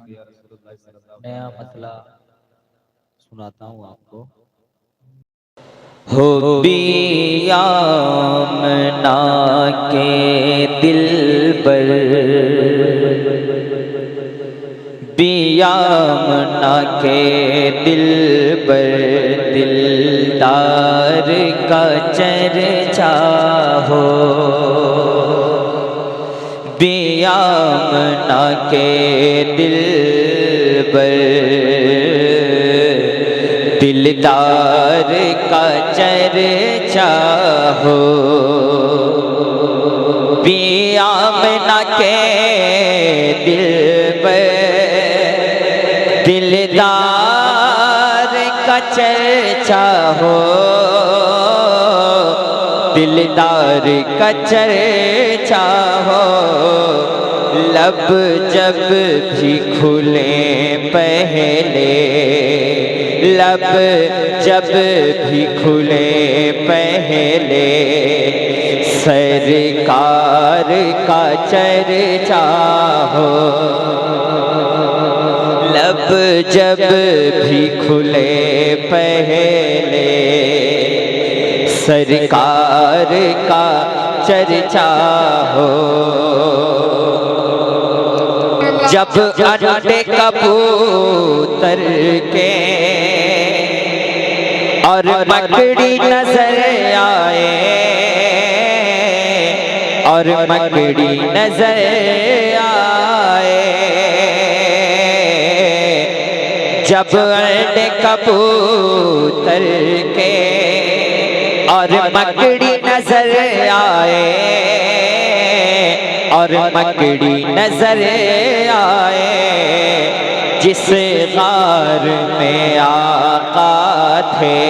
नया मसला सुनाता हूँ आपको। हो बियामना के दिल पर, बियामना के दिल पर दिलदार का चर्चा हो। बियामना के दिल पर दिलदार का चर्चा हो। बियामना के दिल पर दिलदार का चर्चा हो। दिलदार का चर्चा हो। लब जब भी खुले पहले, लब जब भी खुले पहले सरकार का चर्चा हो। लब जब भी खुले पहले सरकार का चर्चा हो। जब अंडे कबूतर के और मकड़ी नजर आए, और मकड़ी नजर आए। जब अंडे कबूतर के और मकड़ी नजर आए, और मकड़ी नजर आए। जिस गार में आका थे,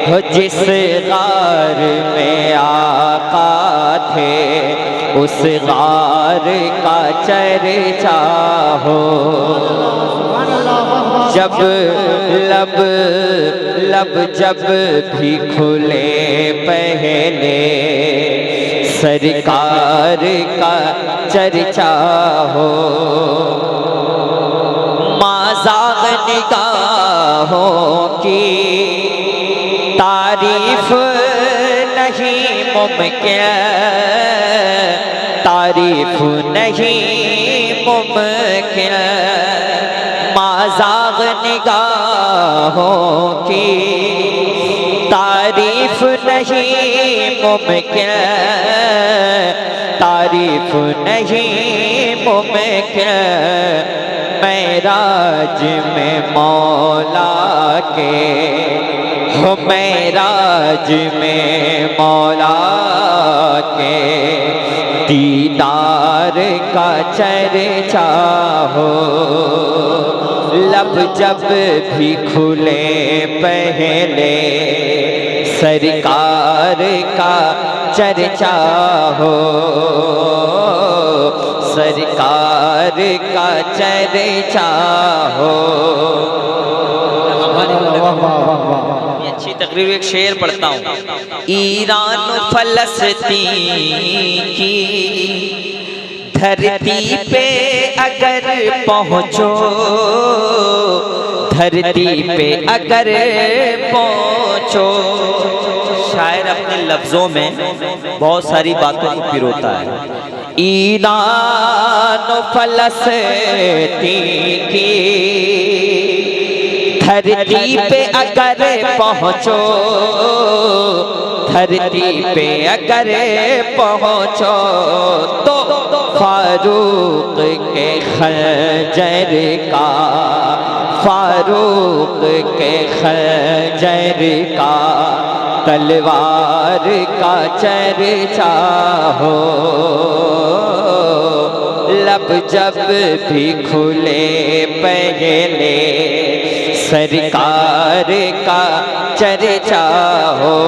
हो जिस गार में आका थे उस गार का चर्चा हो। जब लब लब जब भी खुले पहले सरकार का चर्चा हो। माज़ाग़ निगाहों की तारीफ नहीं मुमकिन, तारीफ नहीं मुमकिन। माज़ाग़ निगाहों की तारीफ नहीं मुमकिन, तारीफ नहीं मुमकिन। मेराज में मौला के, हो मेराज में मौला के दीदार का चर्चा हो। लब जब भी खुले पहले सरकार का चर्चा हो। सरकार का चर्चा हो। अच्छी तकरीर एक शेर पढ़ता हूँ। ईरान फलस्तीन की धरती पे अगर पहुँचो, धरती पे अगर पहुँचो। शायर अपने लफ्जों में बहुत सारी बातों को पिरोता है। ईरान फलस्तीन की धरती पे अगर पहुँचो, धरती पे अगर पहुँचो तो फारूक के खंजर का, फारूक के खंजर का तलवार का चर्चा हो। लब जब भी खुले पहले सरकार का चर्चा हो।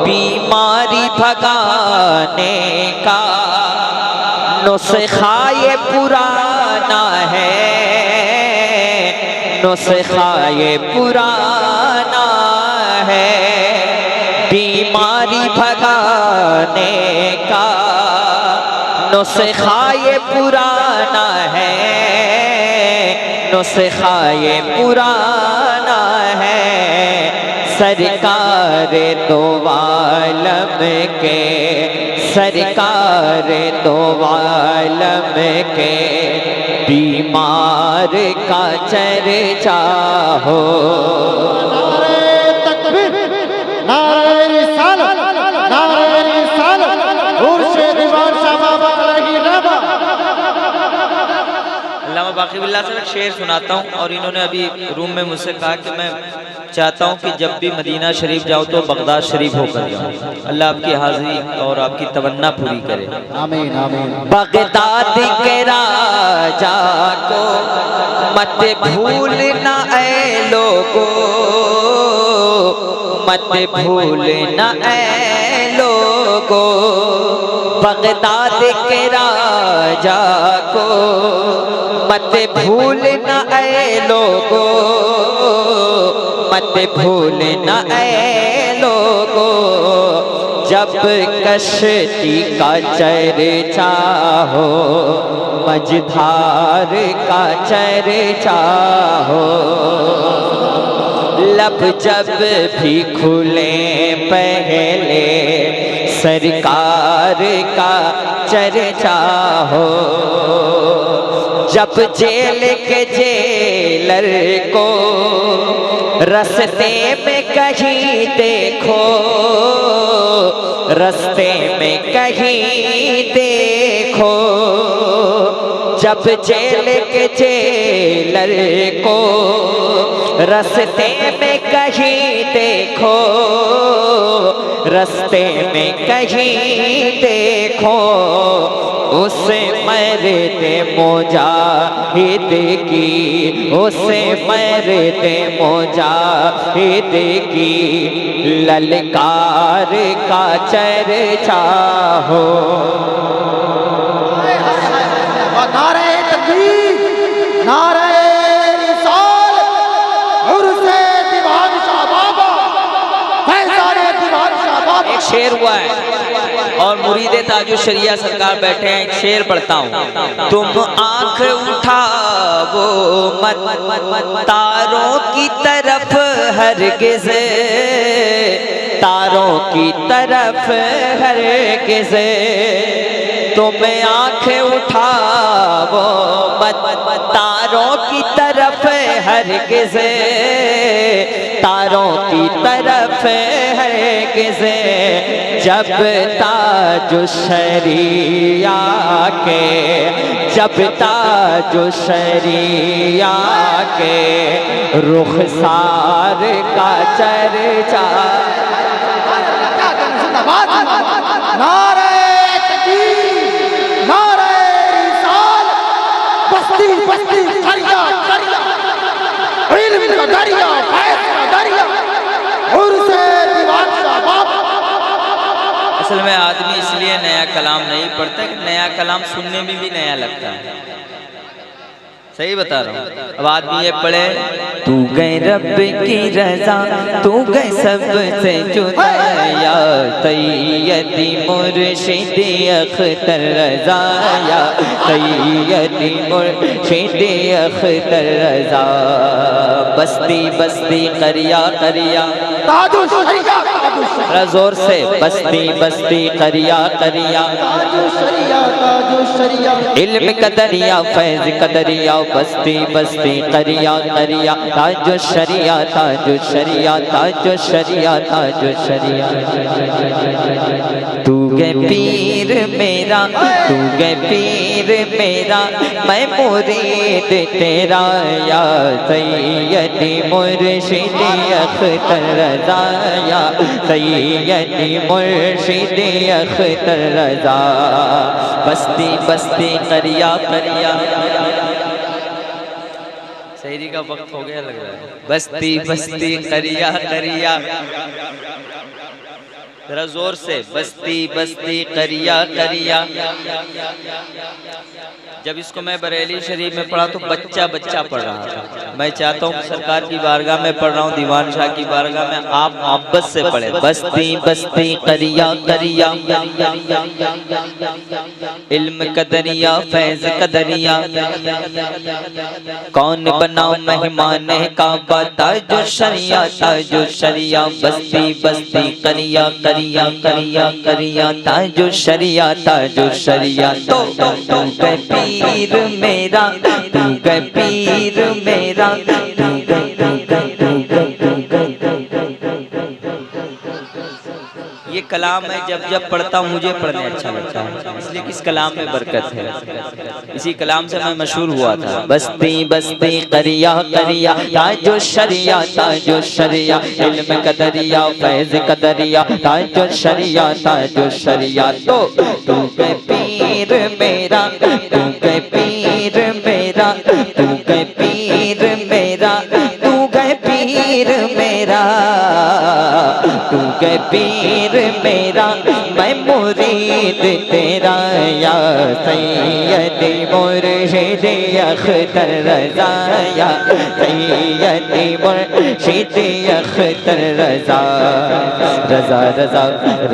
बीमारी भगाने का नुस्खा ये पुराना है, नुस्खा ये पुराना है। बीमारी भगाने का नुस्खा ये पुराना है। नुस्खा ये पुराना है, सरकार दो आलम के, सरकार दो आलम के बीमार का चर्चा हो। नारे तकबीर, नारे रिसालत, नारे रिसालत, मुर्शिद बादशाह बाबा की रहमा। अल्लामा बाकी बिल्लाह से एक शेर सुनाता हूँ, और इन्होंने अभी रूम में मुझसे कहा कि मैं चाहता हूँ कि जब भी मदीना शरीफ जाओ तो बगदाद शरीफ होकर जाओ। अल्लाह आपकी हाज़िरी और आपकी तमन्ना पूरी करे। आमीन आमीन। बगदाद के राजा को मत भूलना ऐ लोगो, मत भूलना ऐ लोगो, बगदाद के राजा को मत भूलना ऐ लोगो, मत भूलना ऐ लोगो, जब कश्ती का चर्चा हो, मझधार का चर्चा हो, लब जब भी खुले पहले सरकार का चर्चा हो, जब जेल के जेलर को रस्ते में कहीं देखो, रस्ते में कहीं देखो, जब जेल के जेलर को रस्ते में कहीं देखो, रस्ते में कहीं देखो, उसे मरते मुजाहिद की, उसे मरते मुजाहिद की ललकार का चर्चा हो। नारे तकबीर, नारे रिसालत, उर्से दीवान शाह बाबा, फैज़ाने दीवान शाह बाबा। एक शेर हुआ है और मुरीदे ताजुश शरिया सरकार बैठे हैं, एक शेर पढ़ता हूँ। तुम आंख उठाओ मत तारों की तरफ हरगिज़, तारों की तरफ हरगिज़, तुम आंख उठाओ मत तारों की तरफ हरगिज़, तारों की तरफ हरगिज़, जब ताजुश शरिया के, जब ताजुश शरिया के रुखसार का चर्चा। नारे तकबीर, नारे रिसालत, बस्ती बस्ती दरिया दरिया, इल्म का दरिया, फैज़ का दरिया, उर्से दीवान शाह बाबा। असल में आदमी इसलिए नया कलाम नहीं पढ़ता कि नया कलाम सुनने में भी नया लगता है। सही बता रहा हूँ। अब आदमी ये पढ़े, तू गए रब की रजा, तू गए सबसे जुदा, या सैयदी मुर्शिद अख्तर रजा, या सैयदी मुर्शिद अख्तर रजा, बस्ती बस्ती करिया करिया, ताजुश शरिया, ताजुश शरिया, जोर से बस्ती बस्ती करिया करिया, ताजुश शरिया, ताजुश शरिया, इल्म का दरिया फैज़ का दरिया, बस्ती बस्ती करिया करिया, ताजुश शरिया ताजुश शरिया ताजुश शरिया ताजुश शरिया। तू गे पीर मेरा, तू गे पीर मेरा, मैं मुरीद तेरा, या सैयदी मुर्शिद अख्तर रज़ा, या सैयदी मुर्शिद अख्तर रज़ा, बस्ती बस्ती करिया करिया। शायरी का वक्त हो गया लग रहा है। बस्ती बस्ती करिया करिया, जरा जोर से, बस्ती बस्ती करिया करिया। जब इसको मैं बरेली शरीफ में पढ़ा तो बच्चा बच्चा पढ़ रहा था। मैं चाहता हूँ सरकार की बारगाह में पढ़ रहा हूँ, दीवान शाह की बारगाह में आप मोहब्बत से पढ़े। बस्ती बस्ती करिया करिया इल्म कदरिया फैज कदरिया, कौन बनाओ मेहमान काबा ताजो शरिया ताजो शरिया। बस्ती बस्ती करिया करिया करिया करिया ताजो शरिया ताजो शरिया। तो तू गए पीर मेरा, तू गए पीर मेरा, तू गए ये कलाम है। जब जब पढ़ता हूँ मुझे पढ़ने अच्छा लगता है, इसलिए कि इस कलाम में बरकत है। इसी कलाम से मैं मशहूर हुआ था। बस्ती बस्ती करिया करिया ताजो शरिया ताजो शरिया, इल्म कदरिया फैज कदरिया ताजो शरिया ताजो शरिया। तो तू गए पीर मेरा, तू गए पीर मेरा, तू गए पीर मेरा, तू गए पीर मेरा, तू गए पीर मेरा, मैं मुरीद तेरा या सैयदी मुर्शिद अख्तर रज़ा, या सैयदी मुर्शिद अख्तर रज़ा। रज़ा रज़ा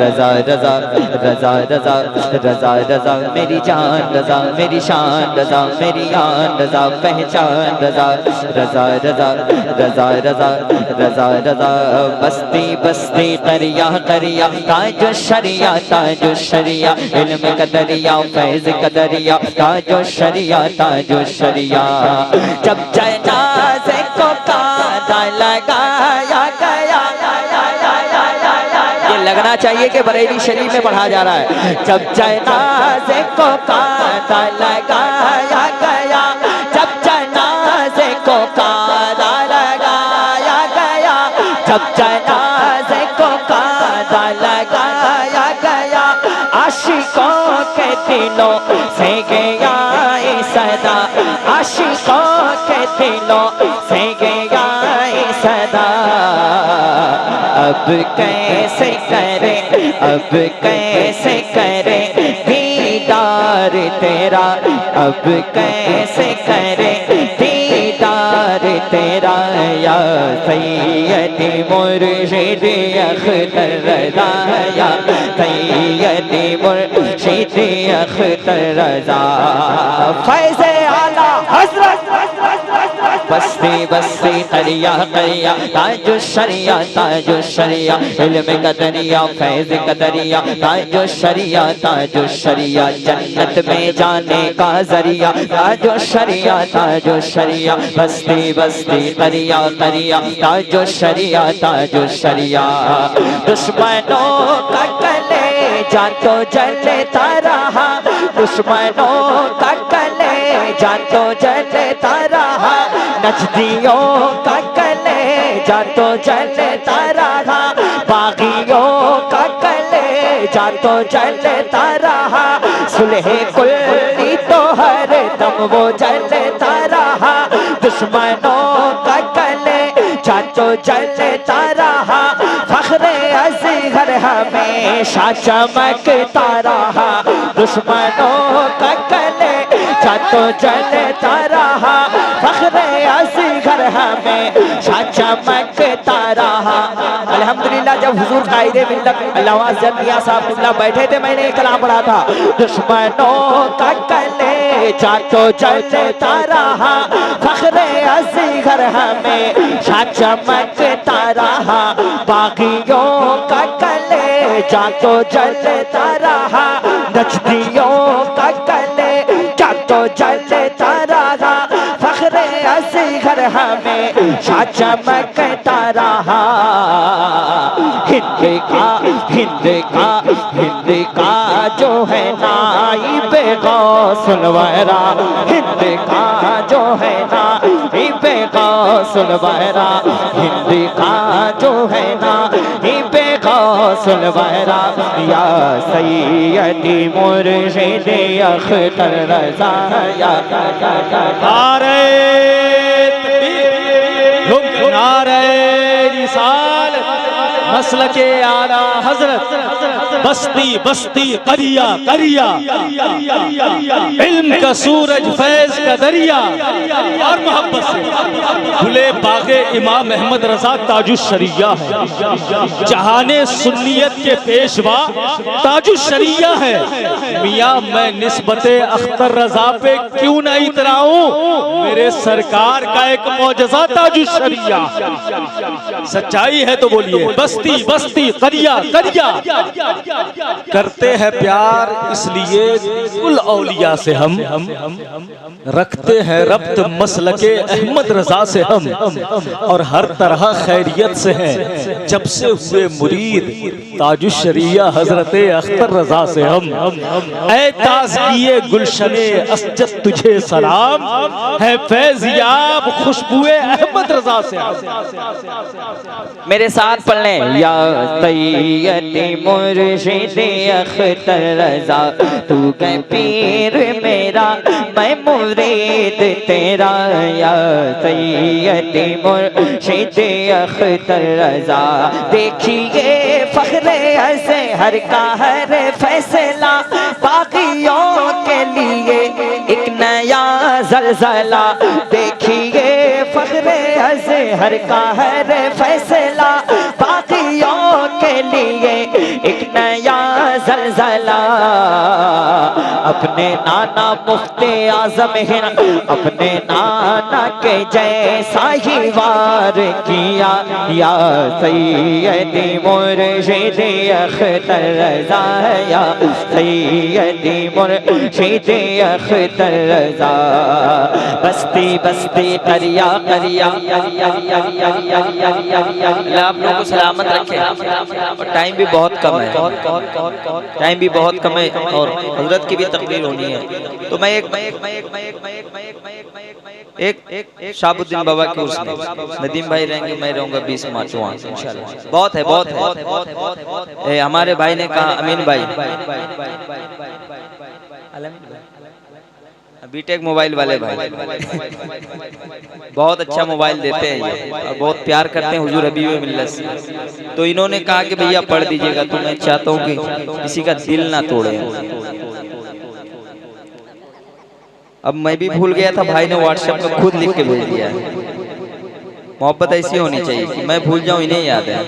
रज़ा रज़ा रज़ा रज़ा रज़ा रज़ा, मेरी जान रज़ा मेरी शान रज़ा मेरी आन रज़ा पहचान रज़ा। रज़ा रज़ा रज़ा रज़ा रज़ा रज़ा, बस्ती बस्ती करिया करिया ताजो शरिया ताजो शरिया, इल्म कदरिया फैज कदरिया ताजो शरिया ताजो शरिया। जब जनाज़े को कांधा लगाया गया, ये लगना चाहिए कि बरेली शरीफ में पढ़ा जा रहा है। जब जनाज़े को कांधा लगाया गया, जब जनाज़े को कांधा लगाया गया, जब जनाज़े को कांधा लगाया गया, आशिकों के दिलों से गया ये सदा, आशिकों के दिलों से गया ये सदा। अब कैसे करे, अब कैसे करे दीदार तेरा, अब कैसे करे दीदार तेरा, या सैयदी मुर्शिद अख्तर रज़ा, या सैयदी मुर्शिद अख्तर रज़ा। फैज़े आला हज़रत बस्ती बस्ती करिया करिया ताजो शरिया ताजो शरिया, इल्म कदरिया फैज कदरिया ताजो शरिया ताजो शरिया। जन्नत में जाने का जरिया ताजो शरिया ताजो शरिया, बस्ती बस्ती करिया करिया ताजो शरिया ताजो शरिया। दुश्मनों का कलेजा तो जलता रहा, दुश्मनों का कलेजा तो जलता रहा, नजदियों का कलेजा तो जलता रहा, बागियों का कलेजा तो जलता रहा, सुलह कुल्ली तो हर दम वो जलता रहा, दुश्मनों का कलेजा तो जलता रहा, फख्रे असगर हमेशा चमकता रहा, दुश्मनों का कलेजा तो जलता रहा, फख्रे असगर हमेशा चमकता रहा। अल्हम्दुलिल्लाह जब हुजूर कायदे मिल्लत अल्लामा हज़रत मियां साहब किबला बैठे थे, मैंने एक कलाम पढ़ा था। दुश्मनों का कलेजा तो जलता रहा, फख्रे असगर हमेशा चमकता रहा, बागियों का कलेजा तो जलता रहा, नजदियों का कलेजा तो जलता रहा, फख्रे असगर हमेशा चमकता रहा। हिंद का हिंद का हिंद का जो है नाइब गौसुल वरा, हिंद का जो है नाइब गौसुल वरा, हिंद का जो है नाइब गौसुल वरा, या सैयदी मुर्शिद अख्तर रज़ा, या नारे तकबीर, नारे रिसालत, मसलके आला हजरत बस्ती बस्ती करिया करिया इल्म का सूरज फैज का दरिया और मोहब्बत से खुले बागे इमाम अहमद रजा ताजुश्शरिया है। जहाने सुन्नियत के पेशवा ताजुश्शरिया है। मियाँ मैं निस्बते अख्तर रजा पे क्यों न इतराऊं, मेरे सरकार का एक मौजज़ा ताजुश्शरिया। सच्चाई है तो बोलिए बस्ती बस्ती करिया करिया। करते हैं प्यार इसलिए कुल औलिया से हम रखते हैं रब्त मसलके अहमद रजा से हम, और हर तरह खैरियत से हैं जब से हुए मुरीद ताजुश्शरिया हजरत अख्तर रजा से हम। ऐ ताज़किए गुलशने असजद तुझे सलाम, है फैज़याब खुशबुए अहमद रजा से हम। मेरे साथ पढ़ लें। या सैयदी मुर्शिद अख्तर रजा, तू है पीर मेरा मैं मुरीद तेरा। या सैयदी मुर्शिद अख्तर रजा, देखिए फख्रे ऐसे हर का हर फैसला, बाकियों के लिए एक नया ज़लज़ला। देखिए फख्रे ऐसे हर का हर फैसला, बाकियों के लिए एक नया ज़लज़ला। अपने नाना मुफ्ते आज़म हिंद अपने नाना के जैसा ही वार किया। या सैयदी मुर्शिद अख्तर रजा, या सैयदी मुर्शिद अख्तर रजा। बस्ती बस्ती करिया करिया। आप लोगों को सलामत रखे। और टाइम भी बहुत कम है, टाइम भी बहुत कम है और हजरत की भी तकरीर होनी है। तो मैं एक शाहबुद्दीन बाबा के उर्स में नदीम भाई रहेंगे, मैं रहूंगा 20 मार्च वहाँ इंशाल्लाह। बहुत है। हमारे भाई ने कहा अमीन भाई बीटेक मोबाइल वाले भाई बहुत अच्छा मोबाइल देते हैं ये, और बहुत प्यार करते हैं हुजूर हबीब मिल्लत से। तो इन्होंने कहा कि भैया पढ़ दीजिएगा, तो मैं चाहता हूँ कि किसी का दिल ना तोड़े। अब मैं भी भूल गया था, भाई ने व्हाट्सएप में खुद लिख के भेज दिया है। मोहब्बत ऐसी होनी चाहिए कि मैं भूल जाऊँ इन्हें याद है।